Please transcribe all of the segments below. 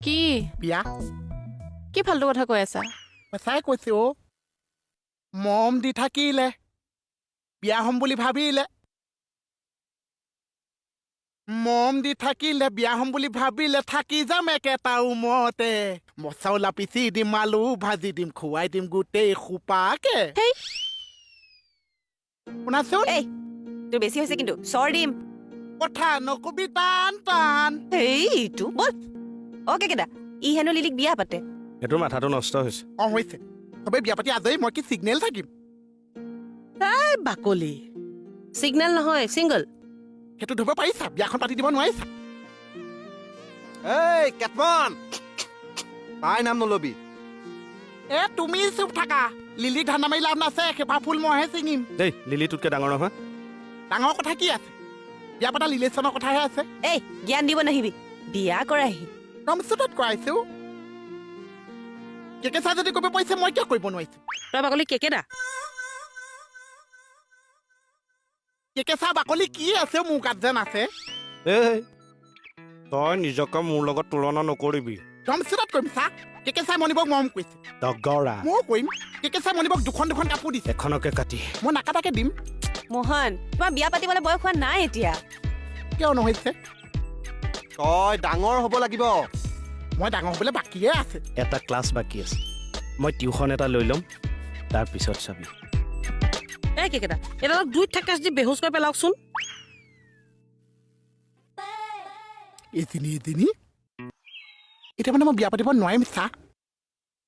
কি বিয়া কি ফালতু কথা কৈ আছা সঁচাই কৈছে অ মম দি থাকিলে বিয়া হম বুলি ভাবিলে মম দি থাকিলে বিয়া হম বুলি ভাবিলে থাকি যাম একেটা উমতে মছলা পিচি দিম আলু ভাজি দিম খুৱাই দিম গোটেই খোপাকে হেই শুনাচোন এই তোৰ বেছি হৈছে কিন্তু চৰ দিম কথা নকবি টান টান এইটো বল অকে কেদা ই হেনো লিলিক বিয়া পাতে এইটোৰ মাথাটো নষ্ট হৈছে অ হৈছে চবেই বিয়া পাতি আজৰি মই কি চিগনেল থাকিম বাকলি সিগনেল নহয় সিংগল সেইটো ধৰিব পাৰিছা বিয়াখন পাতি দিব নোৱাৰিছা এই কেতমন তাই নাম নলবি এ তুমি চুপ থাকা লিলিক ধান্দা মাৰি লাভ নাছে সেইপা ফুল মইহে ছিঙিম দেই লিলি তোতকে ডাঙৰ নহয় ডাঙৰ কথা কি আছে বিয়া পতা ৰিলেশ্যনৰ কথাহে আছে এই জ্ঞান দিব নাহিবি বিয়া কৰাহি ৰমচুটত কৰাইছো কেকেচা যদি কৰিব পাৰিছে মই কিয় কৰিব নোৱাৰিছো তই বাকলি কেকেদা কেকেচা বাকলি কি আছে মোৰ গাত যেন আছে এই তই নিজকে মোৰ লগত তুলনা নকৰিবি ৰমচুটত কৰিম চা কেকেচা মণিবক মৰম কৰিছে দগৰা ময়ো কৰিম কেকেচা মণিবক দুখন দুখন কাপোৰ দিছে এখনকে কাটি মই নাকাটাকে দিম মোহন তোমাৰ বিয়া পাতিবলৈ বয়স হোৱা নাই এতিয়া কিয় নহৈছে তই ডাঙৰ হ'ব লাগিব মই ডাঙৰ হ'বলৈ বাকীয়ে আছে এটা ক্লাছ বাকী আছে মই টিউশ্যন এটা লৈ ল'ম তাৰপিছত চাবি এই কেকেদা এটা দুই ঠেকেচ দি বেহুচ কৰি পেলাওকচোন এদিনী এতিয়া মানে মই বিয়া পাতিব নোৱাৰিম চা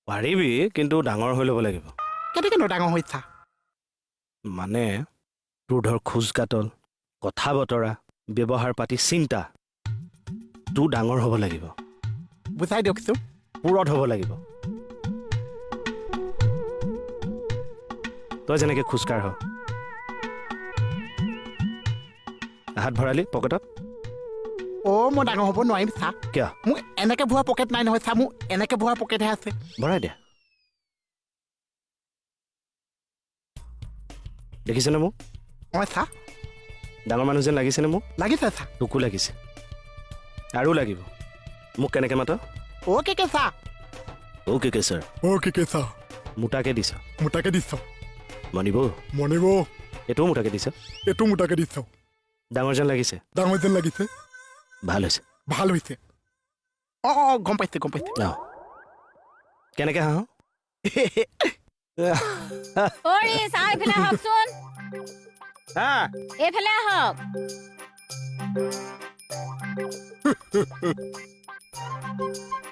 পাৰিবি কিন্তু ডাঙৰ হৈ ল'ব লাগিব কেনেকৈ ডাঙৰ হৈছা মানে তোৰ ধৰ খোজ কাটল কথা বতৰা ব্যৱহাৰ পাতি চিন্তা তোৰ ডাঙৰ হ'ব লাগিব বুজাই দিয়কচোন পূৰত হ'ব লাগিব তই যেনেকৈ খোজকাঢ় হাত ভৰালি পকেটত অ' মই ডাঙৰ হ'ব নোৱাৰিম চা কিয় মোৰ এনেকৈ ভৰোৱা পকেট নাই নহয় চা মোৰ এনেকৈ ভৰোৱা পকেটহে আছে ভৰাই দে দেখিছেনে মোক মই চা ডাঙৰ মানুহ যেন লাগিছেনে মোক লাগিছে চা তোকো লাগিছে আৰু লাগিব মোক কেনেকৈ মাত অ' কেকেচা অ'কে কে ছাৰ অ' কেকেচা মোটাকে দিছ মোটাকে দিছ মনিব মনিব এইটোও মোটাকে দিছ এইটো মোটাকে দিছ ডাঙৰ যেন লাগিছে ডাঙৰ যেন লাগিছে ভাল হৈছে ভাল হৈছে অ' গম পাইছে অ কেনেকৈ হাঁহ অৰি চাহ এইফালে আহকচোন হা এইফালে আহক